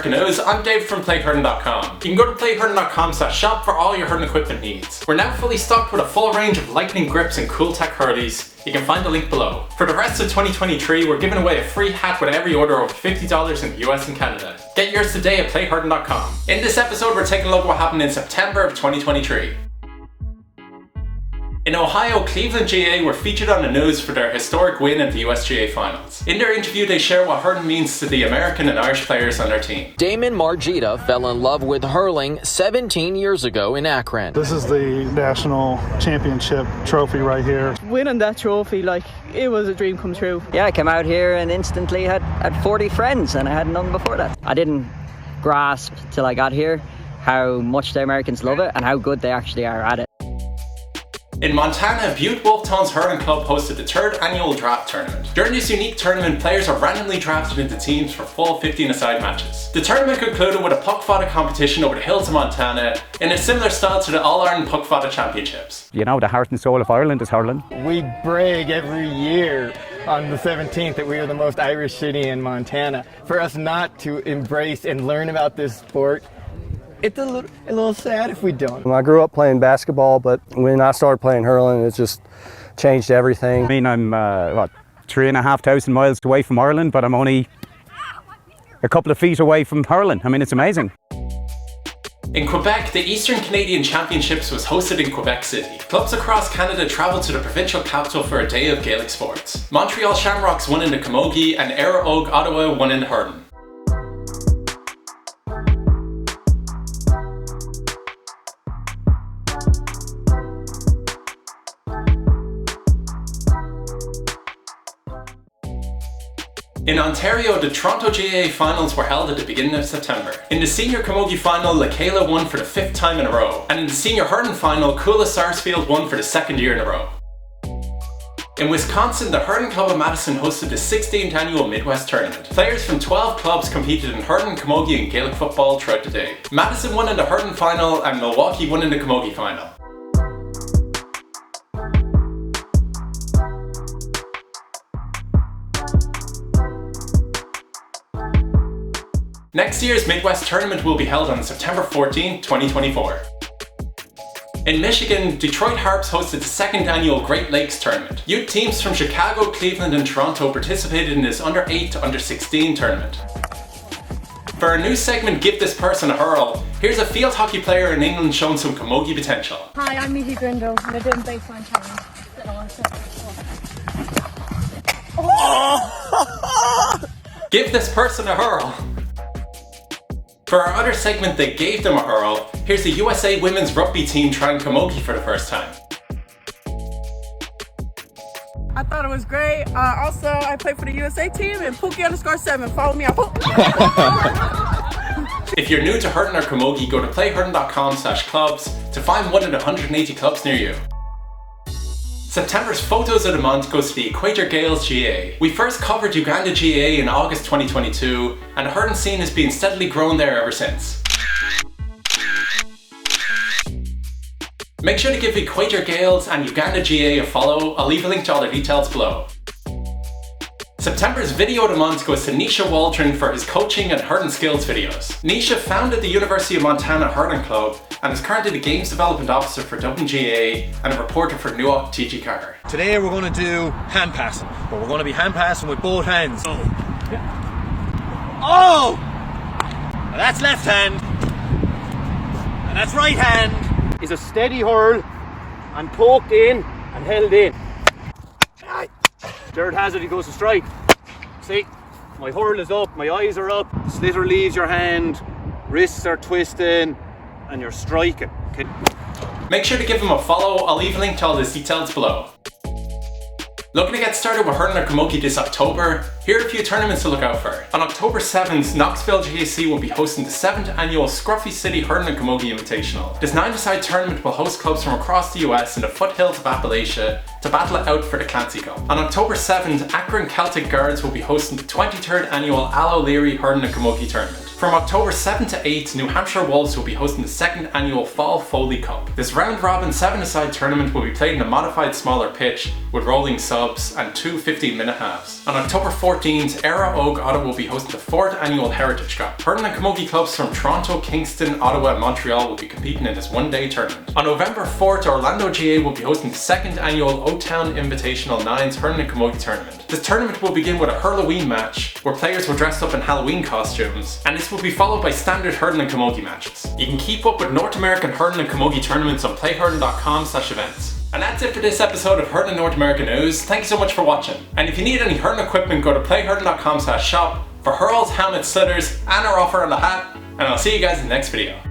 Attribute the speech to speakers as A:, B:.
A: American News, I'm Dave from playhurling.com. You can go to playhurling.com/shop for all your hurling equipment needs. We're now fully stocked with a full range of lightning grips and cool tech hurleys. You can find the link below. For the rest of 2023, we're giving away a free hat with every order over $50 in the US and Canada. Get yours today at playhurling.com. In this episode, we're taking a look at what happened in September of 2023. In Ohio, Cleveland GAA were featured on the news for their historic win at the USGAA Finals. In their interview, they share what hurling means to the American and Irish players on their team.
B: Damon Margita fell in love with hurling 17 years ago in Akron.
C: This is the national championship trophy right here.
D: Winning that trophy, it was a dream come true.
E: Yeah, I came out here and instantly had 40 friends, and I had none before that. I didn't grasp till I got here how much the Americans love it and how good they actually are at it.
A: In Montana, Butte Wolfe Hurling Club hosted the third annual draft tournament. During this unique tournament, players are randomly drafted into teams for full 15-a-side matches. The tournament concluded with a Poc Fada competition over the hills of Montana in a similar style to the All-Ireland Poc Fada Championships.
F: You know, the heart and soul of Ireland is hurling.
G: We brag every year on the 17th that we are the most Irish city in Montana. For us not to embrace and learn about this sport, it's a little sad if we don't.
H: I grew up playing basketball, but when I started playing hurling, it just changed everything.
F: I mean, I'm 3,500 miles away from Ireland, but I'm only a couple of feet away from hurling. I mean, it's amazing.
A: In Quebec, the Eastern Canadian Championships was hosted in Quebec City. Clubs across Canada travelled to the provincial capital for a day of Gaelic sports. Montreal Shamrocks won in the camogie and Éire Óg Ottawa won in the hurling. In Ontario, the Toronto GAA Finals were held at the beginning of September. In the senior camogie final, Lakela won for the 5th time in a row. And in the senior hurling final, Coola Sarsfield won for the 2nd year in a row. In Wisconsin, the Hurling Club of Madison hosted the 16th annual Midwest Tournament. Players from 12 clubs competed in hurling, camogie and Gaelic football throughout the day. Madison won in the hurling final and Milwaukee won in the camogie final. Next year's Midwest Tournament will be held on September 14, 2024. In Michigan, Detroit Harps hosted the 2nd annual Great Lakes Tournament. Youth teams from Chicago, Cleveland and Toronto participated in this under 8 to under 16 tournament. For our new segment, Give This Person a Hurl, here's a field hockey player in England showing some camogie potential.
I: Hi, I'm Mihí Grindle and I'm doing baseline challenge.
A: Give this person a hurl. For our other segment, They Gave Them a Hurl, here's the USA women's rugby team trying camogie for the first time.
D: I thought it was great. Also, I played for the USA team and Pookie_7. Follow me on
A: If you're new to hurling or camogie, go to playhurling.com/clubs to find one of the 180 clubs near you. September's Photos of the Month goes to the Equator Gaels GAA. We first covered Uganda GAA in August 2022, and the hurling scene has been steadily growing there ever since. Make sure to give Equator Gaels and Uganda GAA a follow. I'll leave a link to all their details below. September's Video of the Month goes to Nisha Waldron for his coaching and hurling skills videos. Nisha founded the University of Montana Hurling Club and is currently the Games Development Officer for Dublin GAA and a reporter for Newark TG Carter.
J: Today we're going to do hand passing, but we're going to be hand passing with both hands. Oh! Now that's left hand, and that's right hand.
K: Is a steady hurl and poked in and held in. Jared has it, he goes to strike. See, my hurl is up, my eyes are up, sliotar leaves your hand, wrists are twisting, and you're striking. Okay.
A: Make sure to give him a follow. I'll leave a link to all his details below. Looking to get started with hurling or camogie this October? Here are a few tournaments to look out for. On October 7th, Knoxville GAC will be hosting the 7th annual Scruffy City Hurling and Camogie Invitational. This 9-a-side tournament will host clubs from across the US and the foothills of Appalachia to battle it out for the Clancy Cup. On October 7th, Akron Celtic Guards will be hosting the 23rd annual Al O'Leary Hurling and Camogie Tournament. From October 7th to 8th, New Hampshire Wolves will be hosting the second annual Fall Foley Cup. This round-robin 7-a-side tournament will be played in a modified smaller pitch with rolling subs and 2 15-minute halves. On October 14th, Era Og Ottawa will be hosting the 4th annual Heritage Cup. Hurling and camogie clubs from Toronto, Kingston, Ottawa and Montreal will be competing in this one-day tournament. On November 4th, Orlando GAA will be hosting the 2nd annual O-Town Invitational Nines Hurling and Camogie Tournament. This tournament will begin with a Hurloween match, where players will dress up in Halloween costumes, and this will be followed by standard hurling and camogie matches. You can keep up with North American Hurling and Camogie tournaments on playhurling.com/events. And that's it for this episode of Hurling North American News. Thank you so much for watching. And if you need any hurling equipment, go to playhurling.com/shop for hurls, helmets, slitters, and our offer on the hat. And I'll see you guys in the next video.